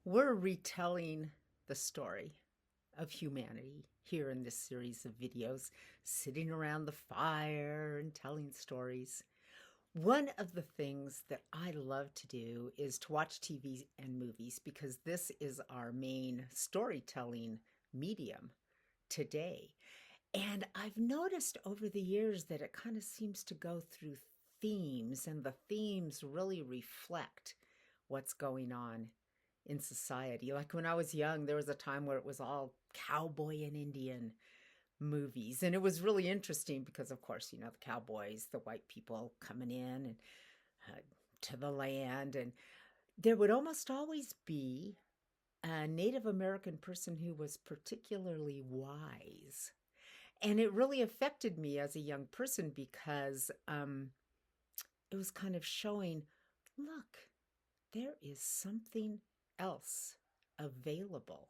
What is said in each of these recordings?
We're retelling the story of humanity here in this series of videos, sitting around the fire and telling stories. One of the things that I love to do is to watch TV and movies because this is our main storytelling medium today. And I've noticed over the years that it kind of seems to go through themes, and the themes really reflect what's going on in society. Like when I was young, there was a time where it was all cowboy and Indian movies. And it was really interesting because, of course, the cowboys, the white people coming in and uh, to the land. And there would almost always be a Native American person who was particularly wise. And it really affected me as a young person because it was kind of showing, look, there is something else available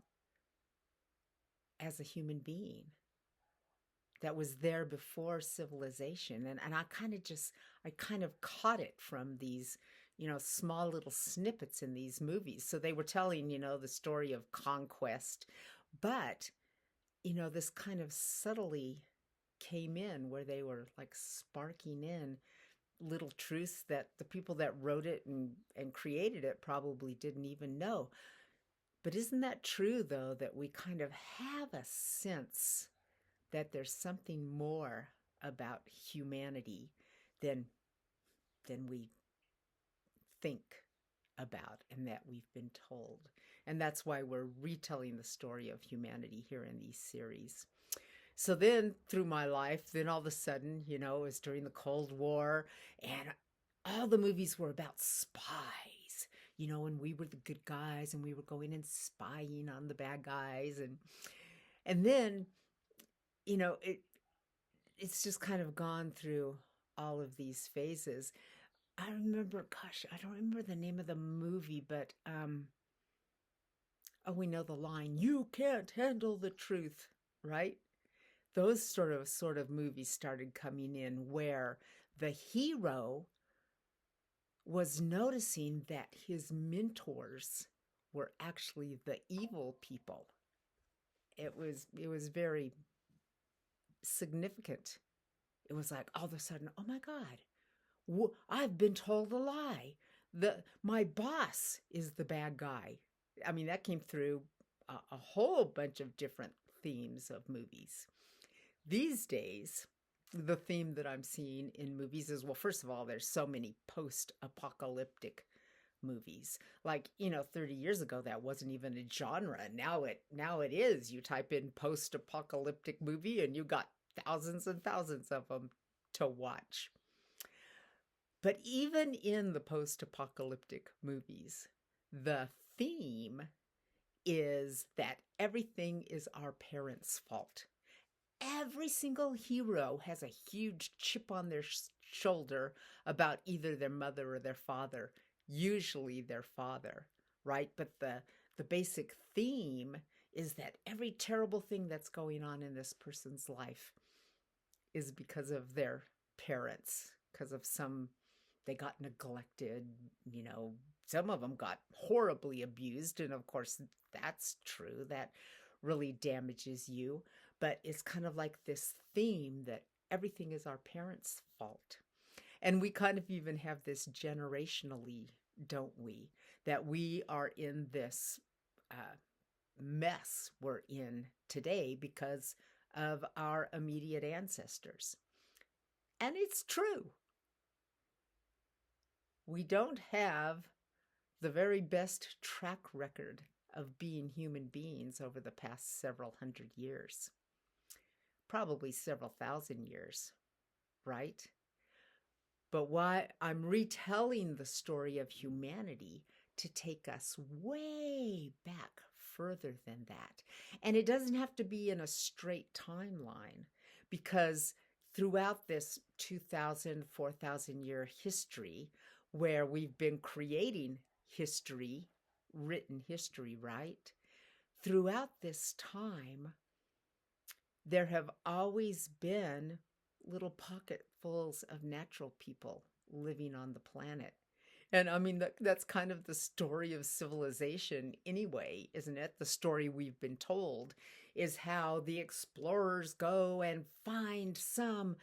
as a human being that was there before civilization. And I kind of caught it from these, small little snippets in these movies. So they were telling, the story of conquest, but, this kind of subtly came in where they were like sparking in little truths that the people that wrote it and created it probably didn't even know. But isn't that true, though, that we kind of have a sense that there's something more about humanity than we think about and that we've been told? And that's why we're retelling the story of humanity here in these series. So then through my life, then all of a sudden, it was during the Cold War, and all the movies were about spies, and we were the good guys and we were going and spying on the bad guys. And then, it's just kind of gone through all of these phases. I remember, gosh, I don't remember the name of the movie, but oh, we know the line, "You can't handle the truth," right? Those sort of movies started coming in where the hero was noticing that his mentors were actually the evil people. It was very significant. It was like all of a sudden, oh my God, I've been told a lie. My boss is the bad guy. I mean, that came through a whole bunch of different themes of movies. These days, the theme that I'm seeing in movies is, well, first of all, there's so many post-apocalyptic movies. Like, 30 years ago, that wasn't even a genre. Now it is. You type in post-apocalyptic movie and you got thousands and thousands of them to watch. But even in the post-apocalyptic movies, the theme is that everything is our parents' fault. Every single hero has a huge chip on their shoulder about either their mother or their father, usually their father, right? But the basic theme is that every terrible thing that's going on in this person's life is because of their parents, because of they got neglected, some of them got horribly abused. And of course, that's true. That really damages you. But it's kind of like this theme that everything is our parents' fault. And we kind of even have this generationally, don't we? That we are in this mess we're in today because of our immediate ancestors. And it's true. We don't have the very best track record of being human beings over the past several hundred years. Probably several thousand years, right? But why I'm retelling the story of humanity to take us way back further than that. And it doesn't have to be in a straight timeline, because throughout this 2,000, 4,000 year history, where we've been creating history, written history, right? Throughout this time, there have always been little pocketfuls of natural people living on the planet. And I mean, that's kind of the story of civilization anyway, isn't it? The story we've been told is how the explorers go and find some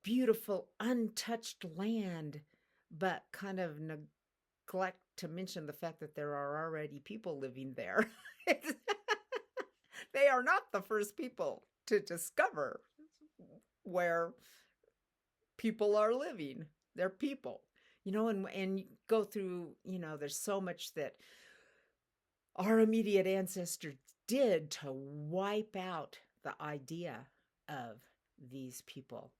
beautiful, untouched land, but kind of neglect to mention the fact that there are already people living there. They are not the first people to discover where people are living. They're people, and go through, there's so much that our immediate ancestors did to wipe out the idea of these people.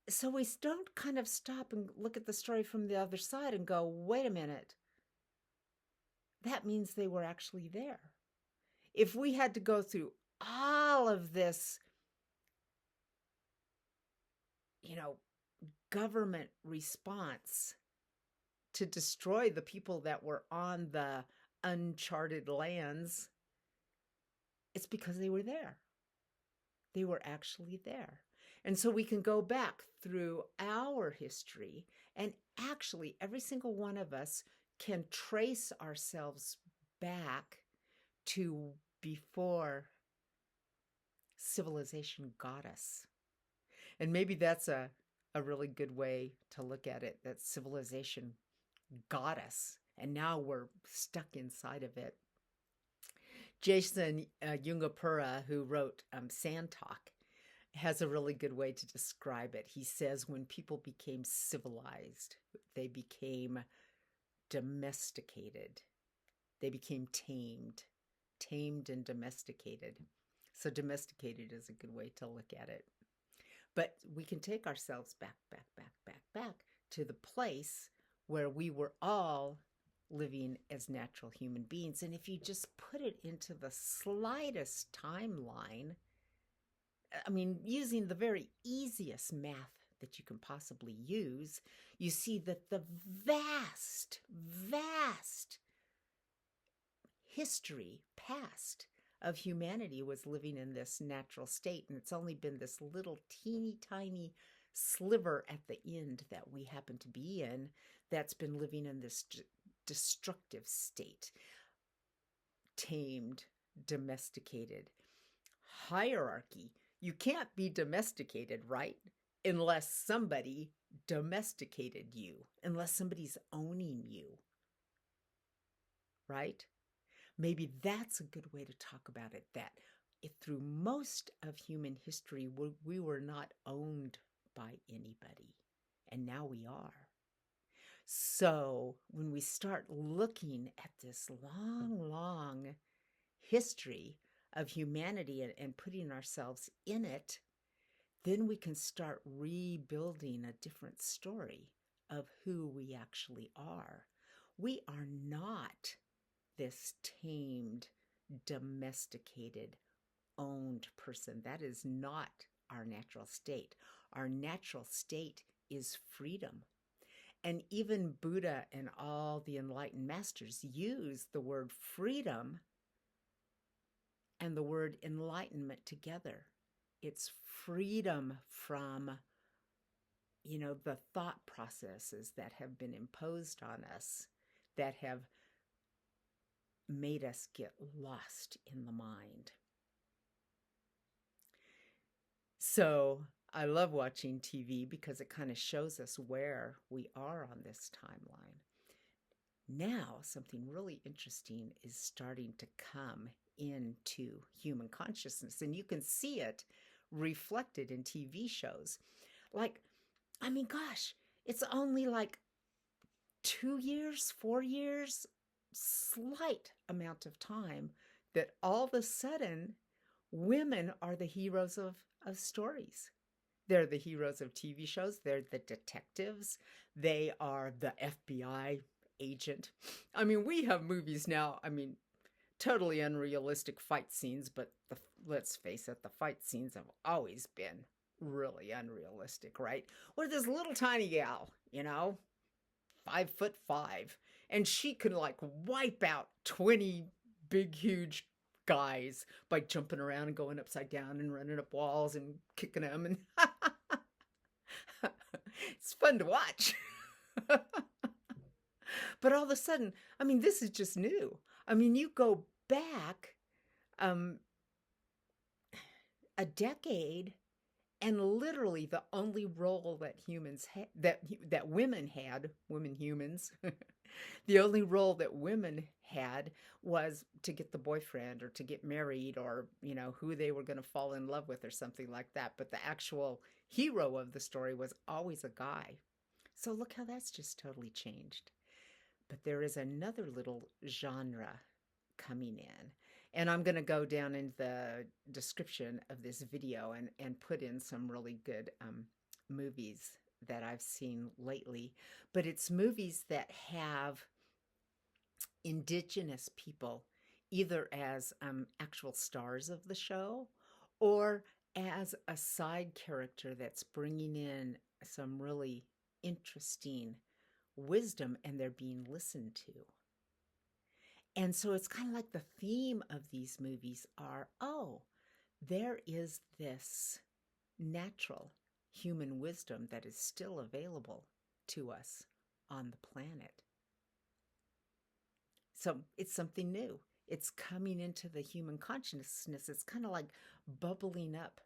So we don't kind of stop and look at the story from the other side and go, wait a minute, that means they were actually there. If we had to go through all of this, government response to destroy the people that were on the uncharted lands, it's because they were there. They were actually there. And so we can go back through our history, and actually every single one of us can trace ourselves back to before civilization got us. And maybe that's a really good way to look at it, that civilization got us, and now we're stuck inside of it. Jason Jungapura, who wrote Sand Talk, has a really good way to describe it. He says when people became civilized, they became domesticated. They became tamed and domesticated. So domesticated is a good way to look at it. But we can take ourselves back to the place where we were all living as natural human beings. And if you just put it into the slightest timeline, I mean, using the very easiest math that you can possibly use, you see that the vast history past of humanity was living in this natural state. And it's only been this little teeny tiny sliver at the end that we happen to be in that's been living in this destructive state. Tamed, domesticated, hierarchy. You can't be domesticated, right? Unless somebody domesticated you, unless somebody's owning you, right? Maybe that's a good way to talk about it, that through most of human history, we were not owned by anybody, and now we are. So when we start looking at this long history of humanity and putting ourselves in it, then we can start rebuilding a different story of who we actually are. We are not this tamed, domesticated, owned person. That is not our natural state. Our natural state is freedom. And even Buddha and all the enlightened masters use the word freedom and the word enlightenment together. It's freedom from, the thought processes that have been imposed on us, that have made us get lost in the mind. So I love watching TV because it kind of shows us where we are on this timeline. Now, something really interesting is starting to come into human consciousness, and you can see it reflected in TV shows. It's only like 2 years, 4 years, slight amount of time that all of a sudden women are the heroes of stories. They're the heroes of TV shows. They're the detectives. They are the FBI agent. I mean, we have movies now, totally unrealistic fight scenes, but let's face it, the fight scenes have always been really unrealistic, right? Where this little tiny gal, 5'5", and she can wipe out 20 big, huge guys by jumping around and going upside down and running up walls and kicking them, and it's fun to watch. But all of a sudden, I mean, this is just new. I mean, you go back um, a decade, and literally the only role that that women had, women humans, the only role that women had was to get the boyfriend or to get married or, who they were going to fall in love with or something like that. But the actual hero of the story was always a guy. So look how that's just totally changed. But there is another little genre coming in. And I'm going to go down in the description of this video and put in some really good movies that I've seen lately. But it's movies that have indigenous people either as actual stars of the show or as a side character that's bringing in some really interesting wisdom and they're being listened to. And so it's kind of like the theme of these movies are, oh, there is this natural human wisdom that is still available to us on the planet. So it's something new. It's coming into the human consciousness. It's kind of like bubbling up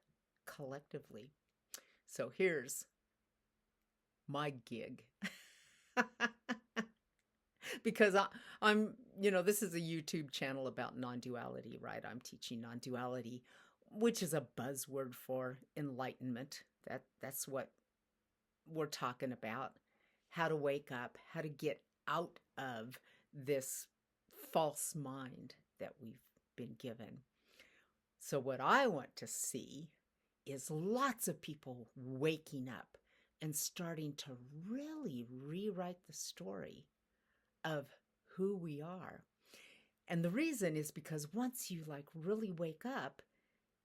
collectively. So here's my gig. Because I'm, this is a YouTube channel about non-duality, right? I'm teaching non-duality, which is a buzzword for enlightenment. That's what we're talking about. How to wake up, how to get out of this false mind that we've been given. So what I want to see is lots of people waking up and starting to really rewrite the story of who we are. And the reason is because once you really wake up,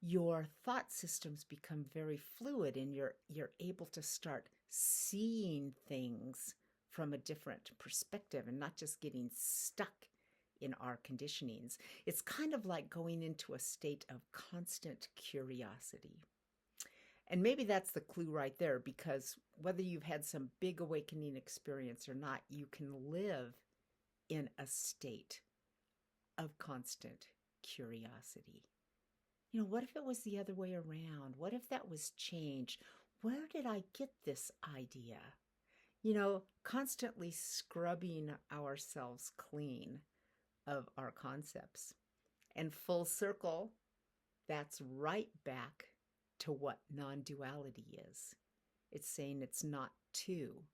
your thought systems become very fluid and you're able to start seeing things from a different perspective and not just getting stuck in our conditionings. It's kind of like going into a state of constant curiosity. And maybe that's the clue right there, because whether you've had some big awakening experience or not, you can live in a state of constant curiosity. What if it was the other way around? What if that was change? Where did I get this idea? Constantly scrubbing ourselves clean of our concepts. And full circle, that's right back to what non-duality is. It's saying it's not two,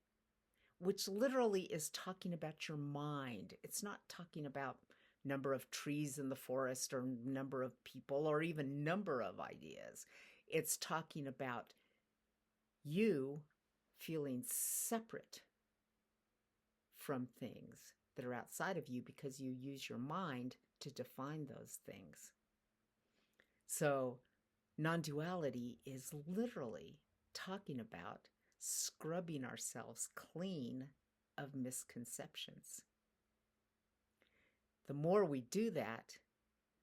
which literally is talking about your mind. It's not talking about number of trees in the forest or number of people or even number of ideas. It's talking about you feeling separate from things that are outside of you because you use your mind to define those things. So non-duality is literally talking about scrubbing ourselves clean of misconceptions. The more we do that,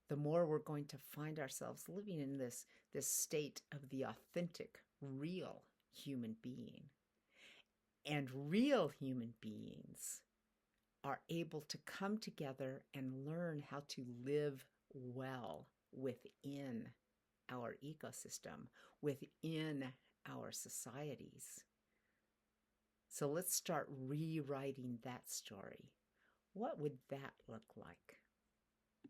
the more we're going to find ourselves living in this state of the authentic, real human being. And real human beings are able to come together and learn how to live well within our ecosystem, within our societies. So let's start rewriting that story. What would that look like?